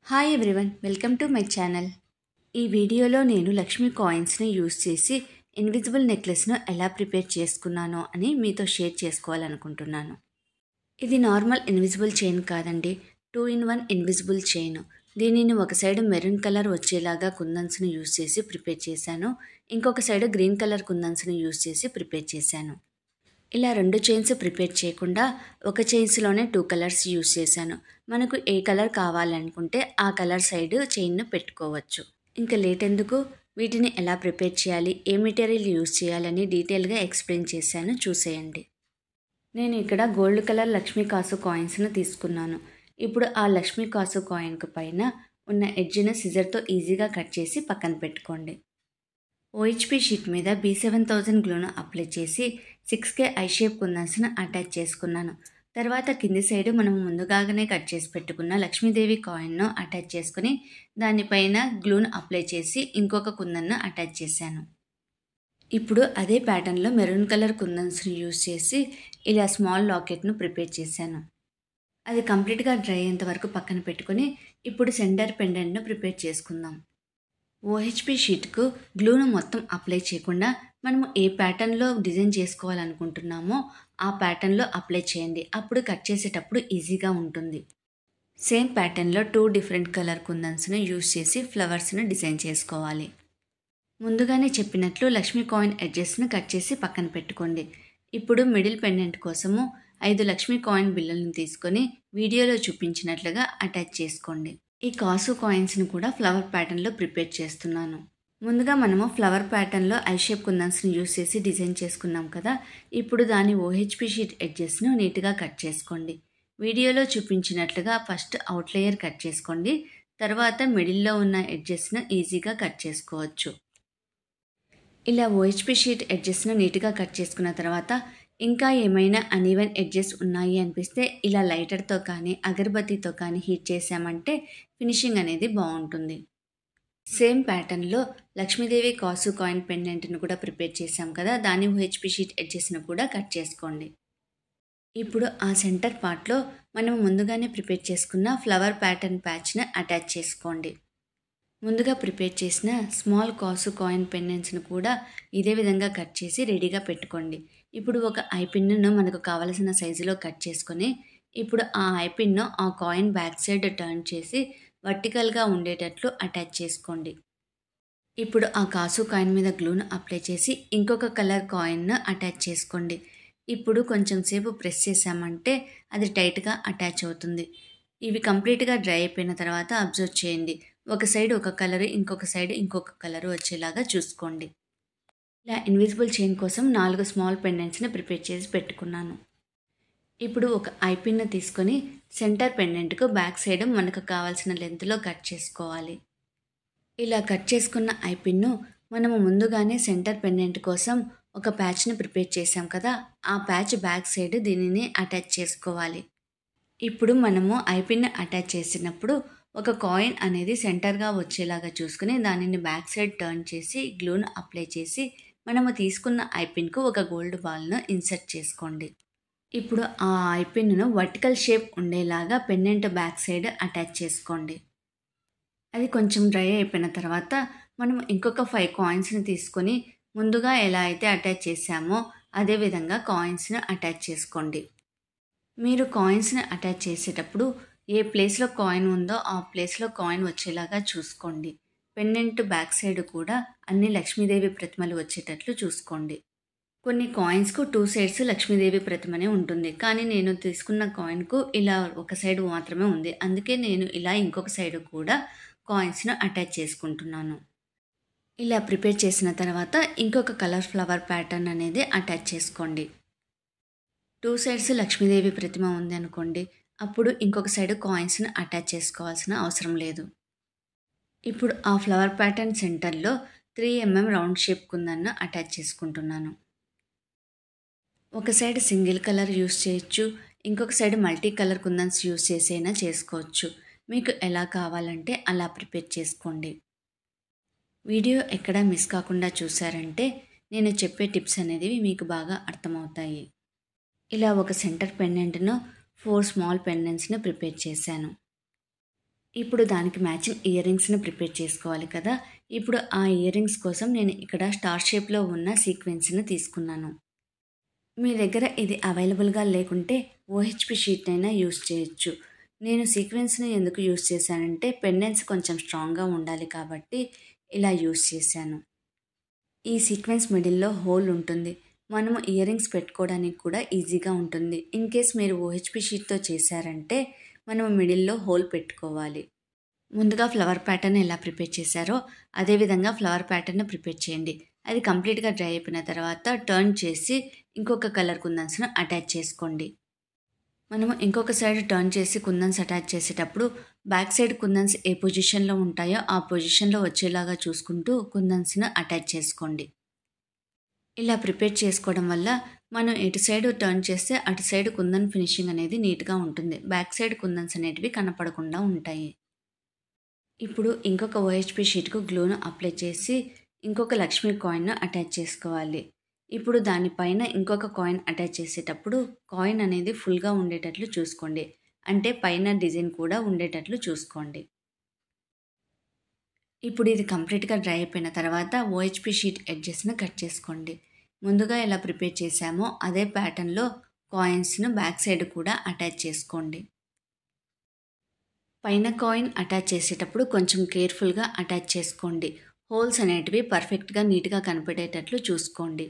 Hi everyone, welcome to my channel. ఈ వీడియోలో నేను లక్ష్మీ కాయిన్స్ని యూస్ చేసి ఇన్విజిబుల్ నెక్లెస్ను ఎలా ప్రిపేర్ చేసుకున్నానో అని మీతో షేర్ చేసుకోవాలనుకుంటున్నాను. ఇది నార్మల్ ఇన్విజిబుల్ చైన్ కాదండి, 2-in-1 ఇన్విజిబుల్ చైన్. దీనిని ఒక సైడ్ మెరూన్ కలర్ వచ్చేలాగా కుందన్స్ని యూస్ చేసి ప్రిపేర్ చేశాను, ఇంకొక సైడ్ గ్రీన్ కలర్ కుందన్స్ని యూస్ చేసి ప్రిపేర్ చేశాను. ఇలా 2 చైన్స్ ప్రిపేర్ చేయకుండా ఒక చైన్స్లోనే 2 కలర్స్ యూస్ చేశాను. మనకు ఏ కలర్ కావాలనుకుంటే ఆ కలర్ సైడ్ చైన్ను పెట్టుకోవచ్చు. ఇంకా లేట్ ఎందుకు, వీటిని ఎలా ప్రిపేర్ చేయాలి, ఏ మెటీరియల్ యూస్ చేయాలని డీటెయిల్గా ఎక్స్ప్లెయిన్ చేశాను, చూసేయండి. నేను ఇక్కడ గోల్డ్ కలర్ లక్ష్మీ కాసు కాయిన్స్ను తీసుకున్నాను. ఇప్పుడు ఆ లక్ష్మీ కాసు కాయిన్కు పైన ఉన్న ఎడ్జ్ను సిజర్తో ఈజీగా కట్ చేసి పక్కన పెట్టుకోండి. OHP షీట్ మీద B7000 గ్లూను అప్లై చేసి 6K ఐ షేప్ కుందన్స్ను అటాచ్ చేసుకున్నాను. తర్వాత కింది సైడ్ మనం ముందుగానే కట్ చేసి పెట్టుకున్న లక్ష్మీదేవి కాయిన్ను అటాచ్ చేసుకుని దానిపైన గ్లూను అప్లై చేసి ఇంకొక కుందన్ను అటాచ్ చేశాను. ఇప్పుడు అదే ప్యాటర్న్లో మెరూన్ కలర్ కుందన్స్ని యూస్ చేసి ఇలా స్మాల్ లాకెట్ను ప్రిపేర్ చేశాను. అది కంప్లీట్గా డ్రై అయ్యేంత వరకు పక్కన పెట్టుకుని ఇప్పుడు సెంటర్ పెండెంట్ను ప్రిపేర్ చేసుకుందాం. OHP షీట్కు గ్లూను మొత్తం అప్లై చేయకుండా మనము ఏ ప్యాటర్న్లో డిజైన్ చేసుకోవాలనుకుంటున్నామో ఆ ప్యాటర్న్లో అప్లై చేయండి. అప్పుడు కట్ చేసేటప్పుడు ఈజీగా ఉంటుంది. సేమ్ ప్యాటర్న్లో 2 డిఫరెంట్ కలర్ కుందన్స్ను యూస్ చేసి ఫ్లవర్స్ను డిజైన్ చేసుకోవాలి. ముందుగానే చెప్పినట్లు లక్ష్మీ కాయిన్ ఎడ్జెస్ను కట్ చేసి పక్కన పెట్టుకోండి. ఇప్పుడు మిడిల్ పెండెంట్ కోసము 5 లక్ష్మీ కాయిన్ బిళ్ళలను తీసుకొని వీడియోలో చూపించినట్లుగా అటాచ్ చేసుకోండి. ఈ కాసు కాయిన్స్ని కూడా ఫ్లవర్ ప్యాటర్న్లో ప్రిపేర్ చేస్తున్నాను. ముందుగా మనము ఫ్లవర్ ప్యాటర్న్లో ఐ షేప్ కుందన్స్ని యూస్ చేసి డిజైన్ చేసుకున్నాం కదా, ఇప్పుడు దాని OHP షీట్ ఎడ్జెస్ను నీట్గా కట్ చేసుకోండి. వీడియోలో చూపించినట్లుగా ఫస్ట్ అవుట్ లేయర్ కట్ చేసుకోండి, తర్వాత మిడిల్లో ఉన్న ఎడ్జెస్ను ఈజీగా కట్ చేసుకోవచ్చు. ఇలా OHP షీట్ ఎడ్జెస్ను నీట్గా కట్ చేసుకున్న తర్వాత ఇంకా ఏమైనా అన్ఈవెన్ ఎడ్జెస్ ఉన్నాయి అనిపిస్తే ఇలా లైటర్తో కానీ అగరబత్తితో కానీ హీట్ చేసామంటే ఫినిషింగ్ అనేది బాగుంటుంది. సేమ్ ప్యాటర్న్లో లక్ష్మీదేవి కాసు కాయిన్ పెండెంట్ను కూడా ప్రిపేర్ చేసాం కదా, దాని OHP షీట్ ఎడ్జెస్ను కూడా కట్ చేసుకోండి. ఇప్పుడు ఆ సెంటర్ పార్ట్లో మనం ముందుగానే ప్రిపేర్ చేసుకున్న ఫ్లవర్ ప్యాటర్న్ ప్యాచ్ను అటాచ్ చేసుకోండి. ముందుగా ప్రిపేర్ చేసిన స్మాల్ కాసు కాయిన్ పెండెంట్స్ను కూడా ఇదే విధంగా కట్ చేసి రెడీగా పెట్టుకోండి. ఇప్పుడు ఒక ఐ పిన్ను మనకు కావలసిన సైజులో కట్ చేసుకొని ఇప్పుడు ఆ ఐ పిన్ను ఆ కాయిన్ బ్యాక్ సైడ్ టర్న్ చేసి వర్టికల్గా ఉండేటట్లు అటాచ్ చేసుకోండి. ఇప్పుడు ఆ కాసు కాయిన్ మీద గ్లూను అప్లై చేసి ఇంకొక కలర్ కాయిన్ను అటాచ్ చేసుకోండి. ఇప్పుడు కొంచెం సేపు ప్రెస్ చేసామంటే అది టైట్గా అటాచ్ అవుతుంది. ఇవి కంప్లీట్గా డ్రై అయిపోయిన తర్వాత అబ్జర్వ్ చేయండి. ఒక సైడ్ ఒక కలర్, ఇంకొక సైడ్ ఇంకొక కలర్ వచ్చేలాగా చూసుకోండి. ఇలా ఇన్విజిబుల్ చైన్ కోసం 4 స్మాల్ పెండెంట్స్ని ప్రిపేర్ చేసి పెట్టుకున్నాను. ఇప్పుడు ఒక ఐ పిన్ను తీసుకొని సెంటర్ పెండెంట్కు బ్యాక్ సైడ్ మనకు కావాల్సిన లెంత్లో కట్ చేసుకోవాలి. ఇలా కట్ చేసుకున్న ఐ పిన్ను మనము ముందుగానే సెంటర్ పెండెంట్ కోసం ఒక ప్యాచ్ని ప్రిపేర్ చేసాం కదా, ఆ ప్యాచ్ బ్యాక్ సైడ్ దీనిని అటాచ్ చేసుకోవాలి. ఇప్పుడు మనము ఐ పిన్ అటాచ్ చేసినప్పుడు ఒక కాయిన్ అనేది సెంటర్గా వచ్చేలాగా చూసుకుని దానిని బ్యాక్ సైడ్ టర్న్ చేసి గ్లూను అప్లై చేసి మనము తీసుకున్న ఐ పిన్కు ఒక గోల్డ్ బాల్ను ఇన్సర్ట్ చేసుకోండి. ఇప్పుడు ఆ ఐ పిన్ను వర్టికల్ షేప్ ఉండేలాగా పెండెంట్ బ్యాక్ సైడ్ అటాచ్ చేసుకోండి. అది కొంచెం డ్రై అయిపోయిన తర్వాత మనం ఇంకొక 5 కాయిన్స్ని తీసుకొని ముందుగా ఎలా అయితే అటాచ్ చేసామో అదే విధంగా కాయిన్స్ను అటాచ్ చేసుకోండి. మీరు కాయిన్స్ని అటాచ్ చేసేటప్పుడు ఏ ప్లేస్లో కాయిన్ ఉందో ఆ ప్లేస్లో కాయిన్ వచ్చేలాగా చూసుకోండి. పెండెంట్ బ్యాక్ సైడ్ కూడా అన్ని లక్ష్మీదేవి ప్రతిమలు వచ్చేటట్లు చూసుకోండి. కొన్ని కాయిన్స్కు 2 సైడ్స్ లక్ష్మీదేవి ప్రతిమనే ఉంటుంది, కానీ నేను తీసుకున్న కాయిన్కు ఇలా ఒక సైడ్ మాత్రమే ఉంది. అందుకే నేను ఇలా ఇంకొక సైడ్ కూడా కాయిన్స్ను అటాచ్ చేసుకుంటున్నాను. ఇలా ప్రిపేర్ చేసిన తర్వాత ఇంకొక కలర్ ఫ్లవర్ ప్యాటర్న్ అనేది అటాచ్ చేసుకోండి. 2 సైడ్స్ లక్ష్మీదేవి ప్రతిమ ఉంది అనుకోండి, అప్పుడు ఇంకొక సైడ్ కాయిన్స్ను అటాచ్ చేసుకోవాల్సిన అవసరం లేదు. ఇప్పుడు ఆ ఫ్లవర్ ప్యాటర్న్ సెంటర్లో 3mm రౌండ్ షేప్ కుందన్ను అటాచ్ చేసుకుంటున్నాను. ఒక సైడ్ సింగిల్ కలర్ యూస్ చేయొచ్చు, ఇంకొక సైడ్ మల్టీ కలర్ కుందన్స్ యూస్ చేసైనా చేసుకోవచ్చు. మీకు ఎలా కావాలంటే అలా ప్రిపేర్ చేసుకోండి. వీడియో ఎక్కడా మిస్ కాకుండా చూసారంటే నేను చెప్పే టిప్స్ అనేవి మీకు బాగా అర్థమవుతాయి. ఇలా ఒక సెంటర్ పెండెంట్ను 4 స్మాల్ పెండెంట్స్ని ప్రిపేర్ చేశాను. ఇప్పుడు దానికి మ్యాచింగ్ ఇయర్ రింగ్స్ని ప్రిపేర్ చేసుకోవాలి కదా. ఇప్పుడు ఆ ఇయర్ రింగ్స్ కోసం నేను ఇక్కడ స్టార్ షేప్లో ఉన్న సీక్వెన్స్ని తీసుకున్నాను. మీ దగ్గర ఇది అవైలబుల్గా లేకుంటే ఓహెచ్పి షీట్ అయినా యూస్ చేయొచ్చు. నేను సీక్వెన్స్ని ఎందుకు యూస్ చేశానంటే పెండెంట్స్ కొంచెం స్ట్రాంగ్గా ఉండాలి కాబట్టి ఇలా యూస్ చేశాను. ఈ సీక్వెన్స్ మిడిల్లో హోల్ ఉంటుంది. మనము ఇయర్ రింగ్స్ పెట్టుకోవడానికి కూడా ఈజీగా ఉంటుంది. ఇన్ కేస్ మీరు ఓహెచ్పి షీట్తో చేశారంటే మనము మిడిల్లో హోల్ పెట్టుకోవాలి. ముందుగా ఫ్లవర్ ప్యాటర్న్ ఎలా ప్రిపేర్ చేశారో అదేవిధంగా ఫ్లవర్ ప్యాటర్న్ ప్రిపేర్ చేయండి. అది కంప్లీట్గా డ్రై అయిపోయిన తర్వాత టర్న్ చేసి ఇంకొక కలర్ కుందన్స్ను అటాచ్ చేసుకోండి. మనము ఇంకొక సైడ్ టర్న్ చేసి కుందన్స్ అటాచ్ చేసేటప్పుడు బ్యాక్ సైడ్ కుందన్స్ ఏ పొజిషన్లో ఉంటాయో ఆ పొజిషన్లో వచ్చేలాగా చూసుకుంటూ కుందన్స్ను అటాచ్ చేసుకోండి. ఇలా ప్రిపేర్ చేసుకోవడం వల్ల మనం ఎటు సైడ్ టర్న్ చేస్తే అటు సైడ్ కుందన్ ఫినిషింగ్ అనేది నీట్గా ఉంటుంది. బ్యాక్ సైడ్ కుందన్స్ అనేటివి కనపడకుండా ఉంటాయి. ఇప్పుడు ఇంకొక ఓహెచ్పి షీట్కు గ్లూను అప్లై చేసి ఇంకొక లక్ష్మీ కాయిన్ను అటాచ్ చేసుకోవాలి. ఇప్పుడు దానిపైన ఇంకొక కాయిన్ అటాచ్ చేసేటప్పుడు కాయిన్ అనేది ఫుల్గా ఉండేటట్లు చూసుకోండి. అంటే పైన డిజైన్ కూడా ఉండేటట్లు చూసుకోండి. ఇప్పుడు ఇది కంప్లీట్గా డ్రై అయిపోయిన తర్వాత ఓహెచ్పి షీట్ ఎడ్జెస్ను కట్ చేసుకోండి. ముందుగా ఎలా ప్రిపేర్ చేశామో అదే ప్యాటర్న్లో కాయిన్స్ను బ్యాక్ సైడ్ కూడా అటాచ్ చేసుకోండి. పైన కాయిన్ అటాచ్ చేసేటప్పుడు కొంచెం కేర్ఫుల్గా అటాచ్ చేసుకోండి. హోల్స్ అనేటివి పర్ఫెక్ట్గా నీట్గా కనపడేటట్లు చూసుకోండి.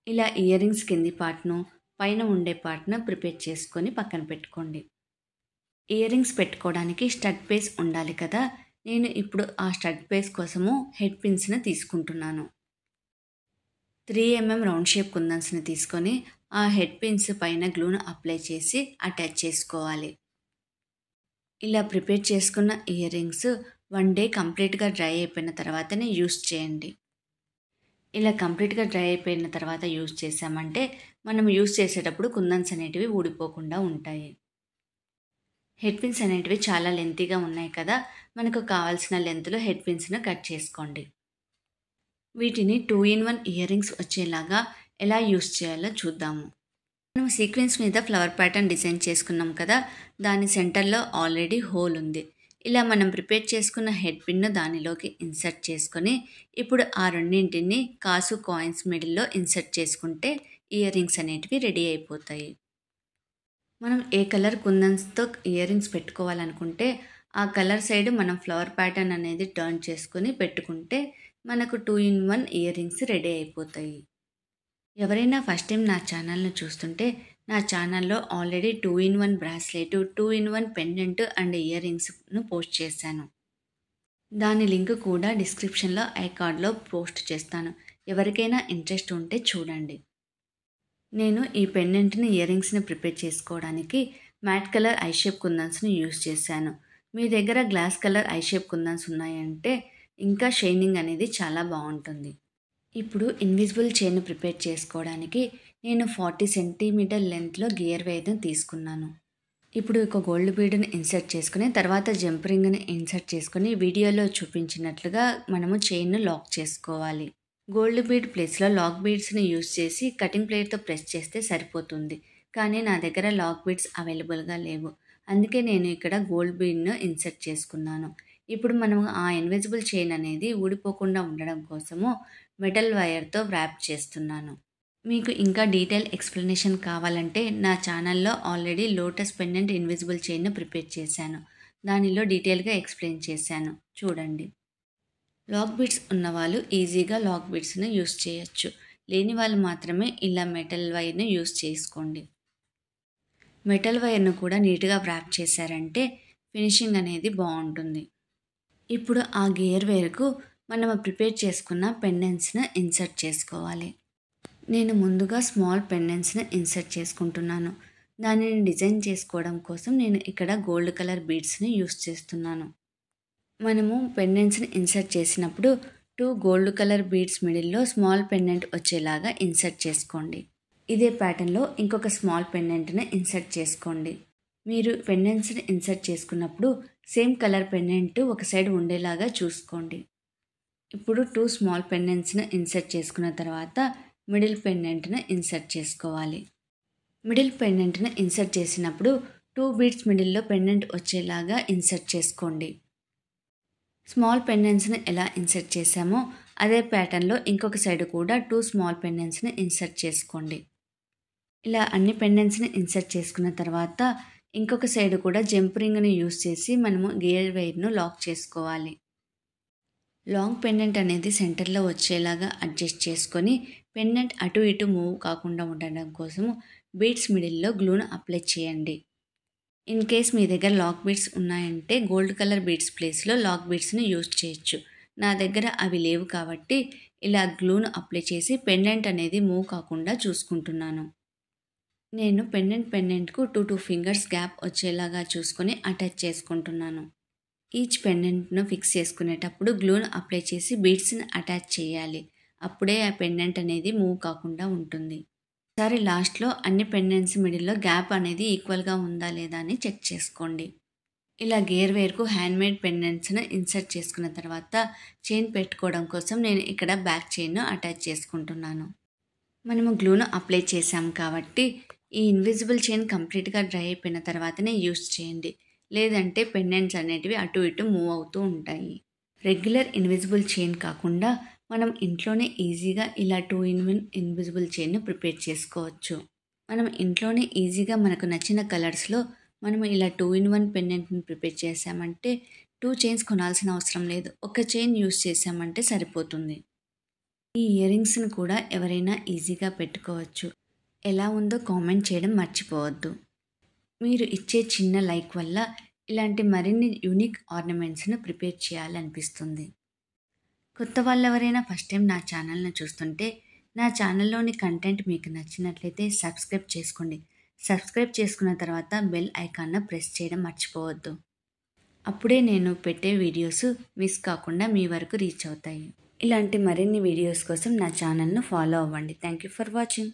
ఇలా ఇయర్ రింగ్స్ కింది పార్ట్ను పైన ఉండే పార్ట్ను ప్రిపేర్ చేసుకొని పక్కన పెట్టుకోండి. ఇయర్ రింగ్స్ పెట్టుకోవడానికి స్టడ్ పేస్ ఉండాలి కదా. నేను ఇప్పుడు ఆ స్టడ్ పేస్ కోసము హెడ్ పిన్స్ని తీసుకుంటున్నాను. 3 mm రౌండ్ షేప్ కుందన్స్ని తీసుకొని ఆ హెడ్ పిన్స్ పైన గ్లూను అప్లై చేసి అటాచ్ చేసుకోవాలి. ఇలా ప్రిపేర్ చేసుకున్న ఇయర్ రింగ్స్ 1 డే కంప్లీట్గా డ్రై అయిపోయిన తర్వాతనే యూస్ చేయండి. ఇలా కంప్లీట్గా డ్రై అయిపోయిన తర్వాత యూస్ చేసామంటే మనం యూస్ చేసేటప్పుడు కుందన్స్ అనేటివి ఊడిపోకుండా ఉంటాయి. హెడ్ పిన్స్ అనేటివి చాలా లెంతీగా ఉన్నాయి కదా. మనకు కావాల్సిన లెంత్లో హెడ్ పిన్స్ను కట్ చేసుకోండి. వీటిని 2-in-1 ఇయర్ రింగ్స్ వచ్చేలాగా ఎలా యూస్ చేయాలో చూద్దాము. మనం సీక్వెన్స్ మీద ఫ్లవర్ ప్యాటర్న్ డిజైన్ చేసుకున్నాం కదా. దాని సెంటర్లో ఆల్రెడీ హోల్ ఉంది. ఇలా మనం ప్రిపేర్ చేసుకున్న హెడ్ పిన్ను దానిలోకి ఇన్సర్ట్ చేసుకొని ఇప్పుడు ఆ రెండింటిని కాసు కాయిన్స్ మిడిల్లో ఇన్సర్ట్ చేసుకుంటే ఇయర్ రింగ్స్ అనేటివి రెడీ అయిపోతాయి. మనం ఏ కలర్ కుందన్స్తో ఇయర్ రింగ్స్ పెట్టుకోవాలనుకుంటే ఆ కలర్ సైడ్ మనం ఫ్లవర్ ప్యాటర్న్ అనేది టర్న్ చేసుకొని పెట్టుకుంటే మనకు 2-in-1 ఇయర్ రింగ్స్ రెడీ అయిపోతాయి. ఎవరైనా ఫస్ట్ టైం నా ఛానల్ను చూస్తుంటే నా ఛానల్లో already 2-in-1 bracelet, 2-in-1 pendant and ear రింగ్స్ను పోస్ట్ చేశాను. దాని లింక్ కూడా డిస్క్రిప్షన్లో ఐకార్డ్లో పోస్ట్ చేస్తాను. ఎవరికైనా ఇంట్రెస్ట్ ఉంటే చూడండి. నేను ఈ పెండెంట్ని ఇయర్ రింగ్స్ని ప్రిపేర్ చేసుకోవడానికి మ్యాట్ కలర్ ఐ షేప్ కుందన్స్ని యూస్ చేశాను. మీ దగ్గర glass colour eye shape kundans ఉన్నాయంటే ఇంకా షైనింగ్ అనేది చాలా బాగుంటుంది. ఇప్పుడు ఇన్విజిబుల్ చైన్ ప్రిపేర్ చేసుకోవడానికి నేను 40 సెంటీమీటర్ లెంత్లో గేర్ వైర్ని తీసుకున్నాను. ఇప్పుడు ఒక గోల్డ్ బీడ్ని ఇన్సర్ట్ చేసుకుని తర్వాత జంప్ రింగ్ని ఇన్సర్ట్ చేసుకుని వీడియోలో చూపించినట్లుగా మనము చైన్ను లాక్ చేసుకోవాలి. గోల్డ్ బీడ్ ప్లేస్లో లాక్ బీడ్స్ని యూస్ చేసి కటింగ్ ప్లేట్తో ప్రెస్ చేస్తే సరిపోతుంది. కానీ నా దగ్గర లాక్ బీడ్స్ అవైలబుల్గా లేవు. అందుకే నేను ఇక్కడ గోల్డ్ బీడ్ను ఇన్సర్ట్ చేసుకున్నాను. ఇప్పుడు మనము ఆ ఇన్విజిబుల్ చైన్ అనేది ఊడిపోకుండా ఉండడం కోసము మెటల్ వైర్తో వ్రాప్ చేస్తున్నాను. మీకు ఇంకా డీటెయిల్ ఎక్స్ప్లెనేషన్ కావాలంటే నా ఛానల్లో ఆల్రెడీ లోటస్ పెండెంట్ ఇన్విజిబుల్ చైన్ను ప్రిపేర్ చేశాను. దానిలో డీటెయిల్గా ఎక్స్ప్లెయిన్ చేశాను, చూడండి. లాక్ బీడ్స్ ఉన్నవాళ్ళు ఈజీగా లాక్ బీడ్స్ని యూస్ చేయొచ్చు. లేని వాళ్ళు మాత్రమే ఇలా మెటల్ వైర్ని యూస్ చేసుకోండి. మెటల్ వైర్ను కూడా నీట్గా వ్రాప్ చేశారంటే ఫినిషింగ్ అనేది బాగుంటుంది. ఇప్పుడు ఆ గేర్ వైర్కు మనం ప్రిపేర్ చేసుకున్న పెండెంట్స్ని ఇన్సర్ట్ చేసుకోవాలి. నేను ముందుగా స్మాల్ పెండెంట్స్ని ఇన్సర్ట్ చేసుకుంటున్నాను. దానిని డిజైన్ చేసుకోవడం కోసం నేను ఇక్కడ గోల్డ్ కలర్ బీడ్స్ని యూస్ చేస్తున్నాను. మనము పెండెంట్స్ని ఇన్సర్ట్ చేసినప్పుడు 2 గోల్డ్ కలర్ బీడ్స్ మిడిల్లో స్మాల్ పెండెంట్ వచ్చేలాగా ఇన్సర్ట్ చేసుకోండి. ఇదే ప్యాటర్న్లో ఇంకొక స్మాల్ పెండెంట్ని ఇన్సర్ట్ చేసుకోండి. మీరు పెండెంట్స్ని ఇన్సర్ట్ చేసుకున్నప్పుడు సేమ్ కలర్ పెండెంట్ ఒక సైడ్ ఉండేలాగా చూసుకోండి. ఇప్పుడు 2 స్మాల్ పెండెంట్స్ని ఇన్సర్ట్ చేసుకున్న తర్వాత మిడిల్ పెండెంట్ని ఇన్సర్ట్ చేసుకోవాలి. మిడిల్ పెండెంట్ని ఇన్సర్ట్ చేసినప్పుడు 2 బీడ్స్ మిడిల్లో పెండెంట్ వచ్చేలాగా ఇన్సర్ట్ చేసుకోండి. స్మాల్ పెండెంట్స్ని ఎలా ఇన్సర్ట్ చేసామో అదే ప్యాటర్న్లో ఇంకొక సైడ్ కూడా 2 స్మాల్ పెండెంట్స్ని ఇన్సర్ట్ చేసుకోండి. ఇలా అన్ని పెండెంట్స్ని ఇన్సర్ట్ చేసుకున్న తర్వాత ఇంకొక సైడ్ కూడా జంప్ రింగ్ని యూస్ చేసి మనము గేర్ వైర్ను లాక్ చేసుకోవాలి. లాంగ్ పెండెంట్ అనేది సెంటర్లో వచ్చేలాగా అడ్జస్ట్ చేసుకొని పెండెంట్ అటు ఇటు మూవ్ కాకుండా ఉండడం కోసము బీడ్స్ మిడిల్లో గ్లూను అప్లై చేయండి. ఇన్ కేస్ మీ దగ్గర లాక్ బీడ్స్ ఉన్నాయంటే గోల్డ్ కలర్ బీడ్స్ ప్లేస్లో లాక్ బీడ్స్ని యూజ్ చేయొచ్చు. నా దగ్గర అవి లేవు కాబట్టి ఇలా గ్లూను అప్లై చేసి పెండెంట్ అనేది మూవ్ కాకుండా చూసుకుంటున్నాను. నేను పెండెంట్కు 2 ఫింగర్స్ గ్యాప్ వచ్చేలాగా చూసుకొని అటాచ్ చేసుకుంటున్నాను. ఈచ్ పెండెంట్ను ఫిక్స్ చేసుకునేటప్పుడు గ్లూను అప్లై చేసి బీడ్స్ని అటాచ్ చేయాలి. అప్పుడే ఆ పెండెంట్ అనేది మూవ్ కాకుండా ఉంటుంది. ఒకసారి లాస్ట్లో అన్ని పెండెంట్స్ మిడిల్లో గ్యాప్ అనేది ఈక్వల్గా ఉందా లేదా అని చెక్ చేసుకోండి. ఇలా గేర్ వైర్కు హ్యాండ్మేడ్ పెండెంట్స్ను ఇన్సర్ట్ చేసుకున్న తర్వాత చైన్ పెట్టుకోవడం కోసం నేను ఇక్కడ బ్యాక్ చైన్ను అటాచ్ చేసుకుంటున్నాను. మనము గ్లూను అప్లై చేసాం కాబట్టి ఈ ఇన్విజిబుల్ చైన్ కంప్లీట్గా డ్రై అయిపోయిన తర్వాతనే యూస్ చేయండి. లేదంటే పెండెంట్స్ అనేటివి అటు ఇటు మూవ్ అవుతూ ఉంటాయి. రెగ్యులర్ ఇన్విజిబుల్ చైన్ కాకుండా మనం ఇంట్లోనే ఈజీగా ఇలా 2-in-1 ఇన్విజిబుల్ చైన్ను ప్రిపేర్ చేసుకోవచ్చు. మనం ఇంట్లోనే ఈజీగా మనకు నచ్చిన కలర్స్లో మనము ఇలా 2-in-1 పెండెంట్ని ప్రిపేర్ చేసామంటే 2 చైన్స్ కొనాల్సిన అవసరం లేదు. ఒక చైన్ యూస్ చేసామంటే సరిపోతుంది. ఈ ఇయర్ రింగ్స్ని కూడా ఎవరైనా ఈజీగా పెట్టుకోవచ్చు. ఎలా ఉందో కామెంట్ చేయడం మర్చిపోవద్దు. మీరు ఇచ్చే చిన్న లైక్ వల్ల ఇలాంటి మరిన్ని యూనిక్ ఆర్నమెంట్స్ను ప్రిపేర్ చేయాలనిపిస్తుంది. కొత్త వాళ్ళు ఎవరైనా ఫస్ట్ టైం నా ఛానల్ని చూస్తుంటే నా ఛానల్లోని కంటెంట్ మీకు నచ్చినట్లయితే సబ్స్క్రైబ్ చేసుకోండి. సబ్స్క్రైబ్ చేసుకున్న తర్వాత బెల్ ఐకాన్ను ప్రెస్ చేయడం మర్చిపోవద్దు. అప్పుడే నేను పెట్టే వీడియోస్ మిస్ కాకుండా మీ వరకు రీచ్ అవుతాయి. ఇలాంటి మరిన్ని వీడియోస్ కోసం నా ఛానల్ను ఫాలో అవ్వండి. Thank you for watching.